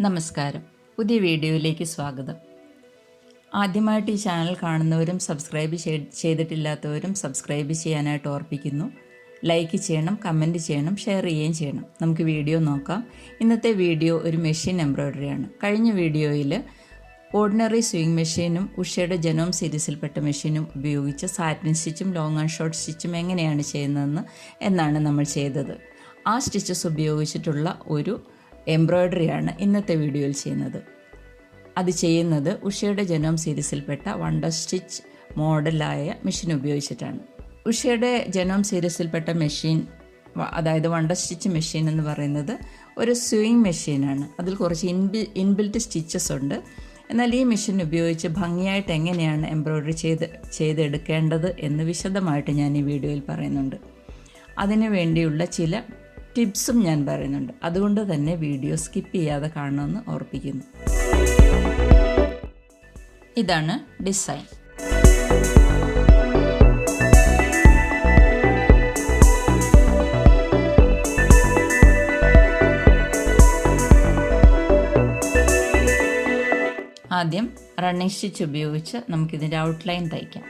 നമസ്കാരം. പുതിയ വീഡിയോയിലേക്ക് സ്വാഗതം. ആദ്യമായിട്ട് ഈ ചാനൽ കാണുന്നവരും സബ്സ്ക്രൈബ് ചെയ്തിട്ടില്ലാത്തവരും സബ്സ്ക്രൈബ് ചെയ്യാനായിട്ട് ഓർപ്പിക്കുന്നു. ലൈക്ക് ചെയ്യണം, കമൻറ്റ് ചെയ്യണം, ഷെയർ ചെയ്യുകയും ചെയ്യണം. നമുക്ക് വീഡിയോ നോക്കാം. ഇന്നത്തെ വീഡിയോ ഒരു മെഷീൻ എംബ്രോയ്ഡറിയാണ്. കഴിഞ്ഞ വീഡിയോയിൽ ഓർഡിനറി സ്വിങ് മെഷീനും ഉഷയുടെ ജനോം സീരീസിൽപ്പെട്ട മെഷീനും ഉപയോഗിച്ച് സാറ്റിൻ സ്റ്റിച്ചും ലോങ് ആൻഡ് ഷോർട്ട് സ്റ്റിച്ചും എങ്ങനെയാണ് ചെയ്യുന്നതെന്ന് എന്നാണ് നമ്മൾ ചെയ്തത്. ആ സ്റ്റിച്ചസ് ഉപയോഗിച്ചിട്ടുള്ള ഒരു എംബ്രോയ്ഡറിയാണ് ഇന്നത്തെ വീഡിയോയിൽ ചെയ്യുന്നത്. അത് ചെയ്യുന്നത് ഉഷയുടെ ജനോം സീരീസിൽപ്പെട്ട വണ്ടർസ്റ്റിച്ച് മോഡലായ മെഷീൻ ഉപയോഗിച്ചിട്ടാണ്. ഉഷയുടെ ജനോം സീരീസിൽപ്പെട്ട മെഷീൻ, അതായത് വണ്ടർസ്റ്റിച്ച് മെഷീൻ എന്ന് പറയുന്നത് ഒരു സ്വിങ് മെഷീനാണ്. അതിൽ കുറച്ച് ഇൻബിൽറ്റ് സ്റ്റിച്ചസ് ഉണ്ട്. എന്നാൽ ഈ മെഷീൻ ഉപയോഗിച്ച് ഭംഗിയായിട്ട് എങ്ങനെയാണ് എംബ്രോയ്ഡറി ചെയ്തെടുക്കേണ്ടത് എന്ന് വിശദമായിട്ട് ഞാൻ ഈ വീഡിയോയിൽ പറയുന്നുണ്ട്. അതിനു വേണ്ടിയുള്ള ചില ടിപ്സും ഞാൻ പറയുന്നുണ്ട്. അതുകൊണ്ട് തന്നെ വീഡിയോ സ്കിപ്പ് ചെയ്യാതെ കാണണമെന്ന് ഓർപ്പിക്കുന്നു. ഇതാണ് ഡിസൈൻ. ആദ്യം റണ്ണിങ് സ്റ്റിച്ച് ഉപയോഗിച്ച് നമുക്കിതിൻ്റെ ഔട്ട്ലൈൻ തയ്ക്കാം.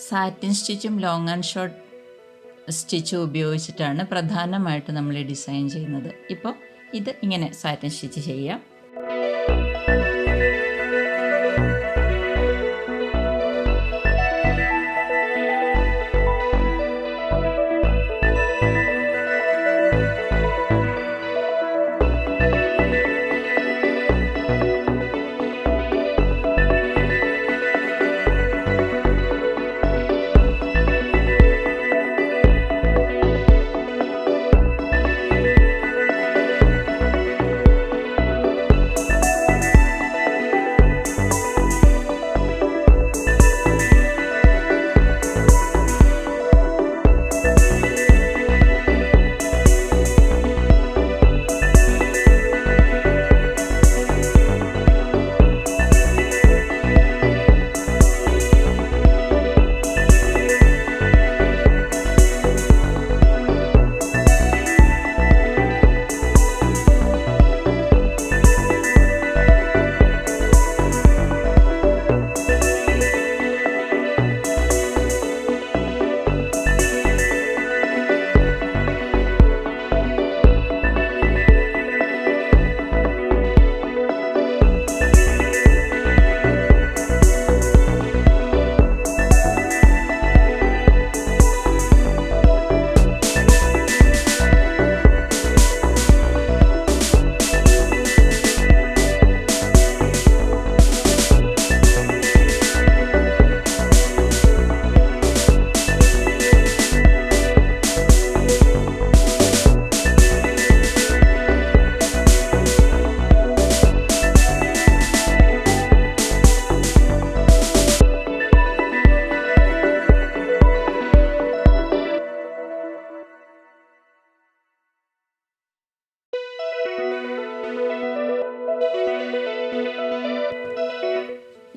സാറ്റിൻ സ്റ്റിച്ചും ലോങ് ആൻഡ് ഷോർട്ട് സ്റ്റിച്ചും ഉപയോഗിച്ചിട്ടാണ് പ്രധാനമായിട്ട് നമ്മൾ ഈ ഡിസൈൻ ചെയ്യുന്നത്. ഇപ്പോൾ ഇത് ഇങ്ങനെ സാറ്റിൻ സ്റ്റിച്ച് ചെയ്യാം.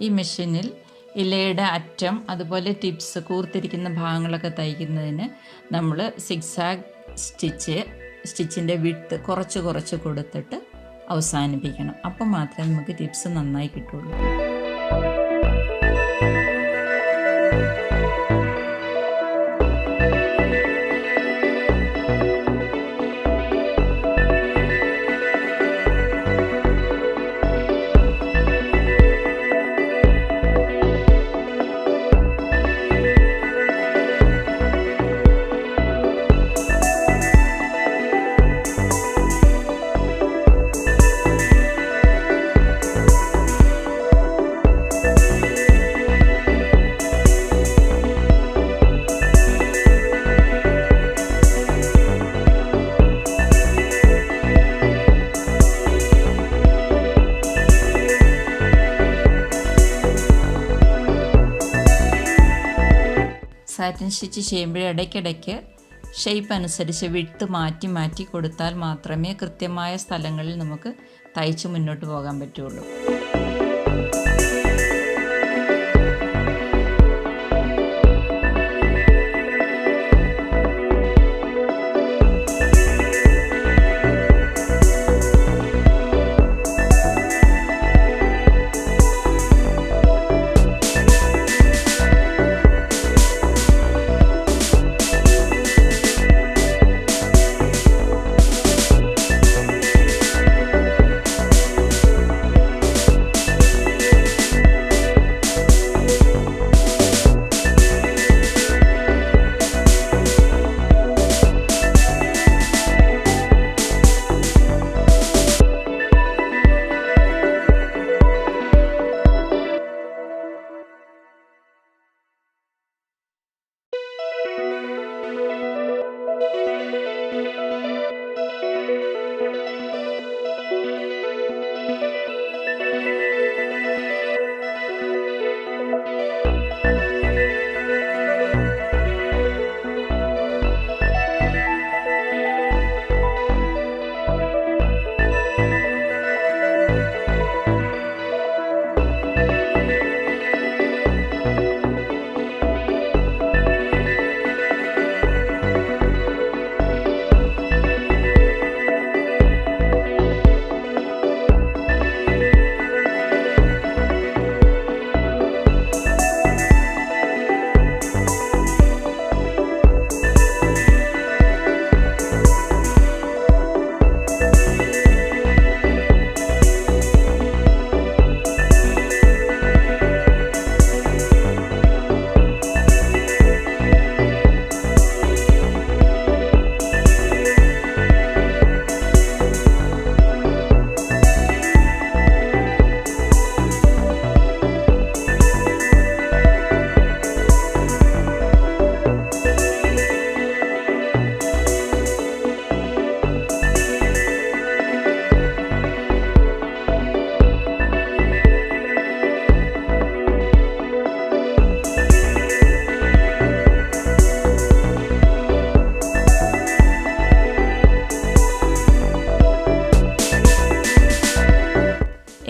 ഈ മെഷീനിൽ ഇലയുടെ അറ്റം, അതുപോലെ ടിപ്സ്, കൂർത്തിരിക്കുന്ന ഭാഗങ്ങളൊക്കെ തയ്ക്കുന്നതിന് നമ്മൾ സിക്സാഗ് സ്റ്റിച്ചിൻ്റെ വിഡ്ത്ത് കുറച്ച് കൊടുത്തിട്ട് അവസാനിപ്പിക്കണം. അപ്പം മാത്രമേ നമുക്ക് ടിപ്സ് നന്നായി കിട്ടുള്ളൂ. സാറ്റിൻ സ്റ്റിച്ച് ചെയ്യുമ്പോൾ ഇടയ്ക്കിടയ്ക്ക് ഷേപ്പ് അനുസരിച്ച് വിഡ്ത്ത് മാറ്റി കൊടുത്താൽ മാത്രമേ കൃത്യമായ സ്ഥലങ്ങളിൽ നമുക്ക് തയ്ച്ച് മുന്നോട്ട് പോകാൻ പറ്റുള്ളൂ.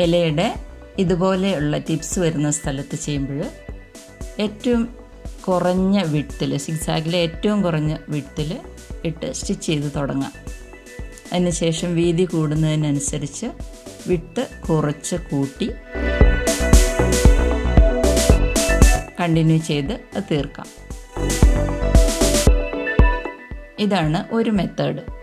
ഇലയുടെ ഇതുപോലെയുള്ള ടിപ്സ് വരുന്ന സ്ഥലത്ത് ചെയ്യുമ്പോൾ ഏറ്റവും കുറഞ്ഞ വിഡ്ത്തിൽ, സിക്സാഗിലെ ഏറ്റവും കുറഞ്ഞ വിഡ്ത്തിൽ ഇട്ട് സ്റ്റിച്ച് ചെയ്ത് തുടങ്ങാം. അതിനുശേഷം വീതി കൂടുന്നതിനനുസരിച്ച് വിട്ട് കുറച്ച് കൂട്ടി കണ്ടിന്യൂ ചെയ്ത് അത് തീർക്കാം. ഇതാണ് ഒരു മെത്തേഡ്.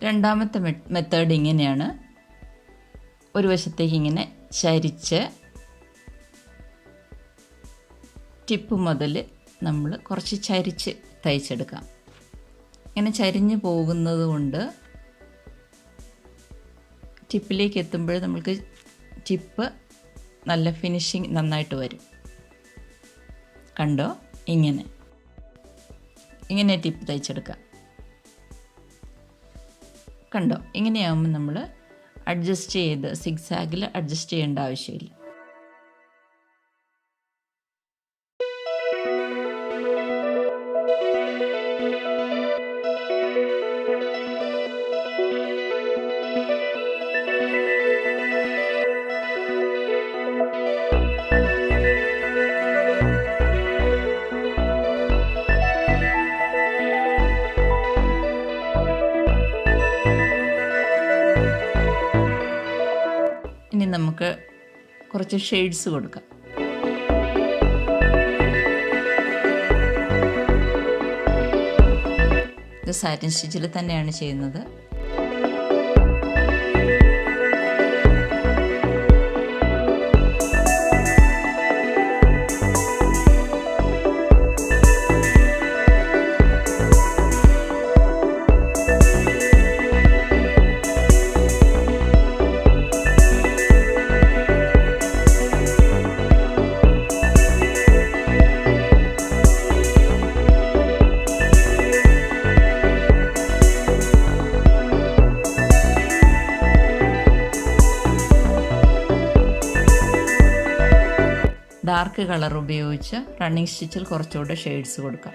രണ്ടാമത്തെ മെത്തേഡ് ഇങ്ങനെയാണ്. ഒരു വശത്തേക്ക് ഇങ്ങനെ ചരിച്ച് ടിപ്പ് മുതൽ നമ്മൾ കുറച്ച് ചരിച്ച് തയ്ച്ചെടുക്കാം. ഇങ്ങനെ ചരിഞ്ഞ് പോകുന്നത് കൊണ്ട് ടിപ്പിലേക്ക് എത്തുമ്പോൾ നമുക്ക് ടിപ്പ് നല്ല ഫിനിഷിങ് നന്നായിട്ട് വരും. കണ്ടോ? ഇങ്ങനെ ടിപ്പ് തയ്ച്ചെടുക്കാം. കണ്ടോ? ഇങ്ങനെയാകുമ്പോൾ നമ്മൾ അഡ്ജസ്റ്റ് ചെയ്ത് സിഗ്സാഗിൽ അഡ്ജസ്റ്റ് ചെയ്യേണ്ട ആവശ്യമില്ല. ഇനി നമുക്ക് കുറച്ച് ഷെയ്ഡ്സ് കൊടുക്കാം. ഇത് സാറ്റിൻ സ്റ്റിച്ചിൽ തന്നെയാണ് ചെയ്യുന്നത്. ഡാർക്ക് കളർ ഉപയോഗിച്ച് റണ്ണിങ് സ്റ്റിച്ചിൽ കുറച്ചുകൂടെ ഷെയ്ഡ്സ് കൊടുക്കാം.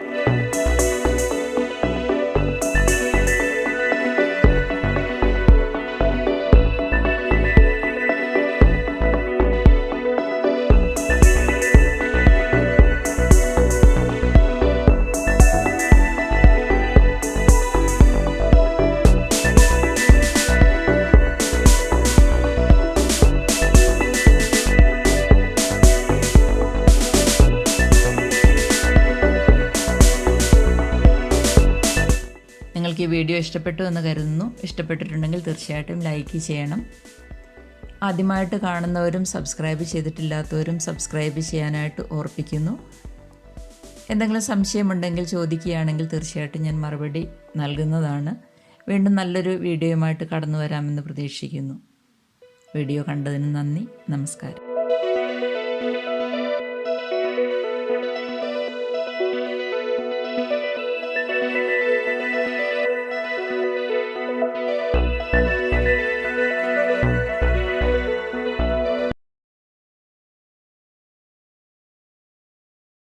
നിങ്ങൾക്ക് ഈ വീഡിയോ ഇഷ്ടപ്പെട്ടു എന്ന് കരുതുന്നു. ഇഷ്ടപ്പെട്ടിട്ടുണ്ടെങ്കിൽ തീർച്ചയായിട്ടും ലൈക്ക് ചെയ്യണം. ആദ്യമായിട്ട് കാണുന്നവരും സബ്സ്ക്രൈബ് ചെയ്തിട്ടില്ലാത്തവരും സബ്സ്ക്രൈബ് ചെയ്യാനായിട്ട് ഓർപ്പിക്കുന്നു. എന്തെങ്കിലും സംശയമുണ്ടെങ്കിൽ ചോദിക്കുകയാണെങ്കിൽ തീർച്ചയായിട്ടും ഞാൻ മറുപടി നൽകുന്നതാണ്. വീണ്ടും നല്ലൊരു വീഡിയോയുമായിട്ട് കടന്നു വരാമെന്ന് പ്രതീക്ഷിക്കുന്നു. വീഡിയോ കണ്ടതിന് നന്ദി. നമസ്കാരം.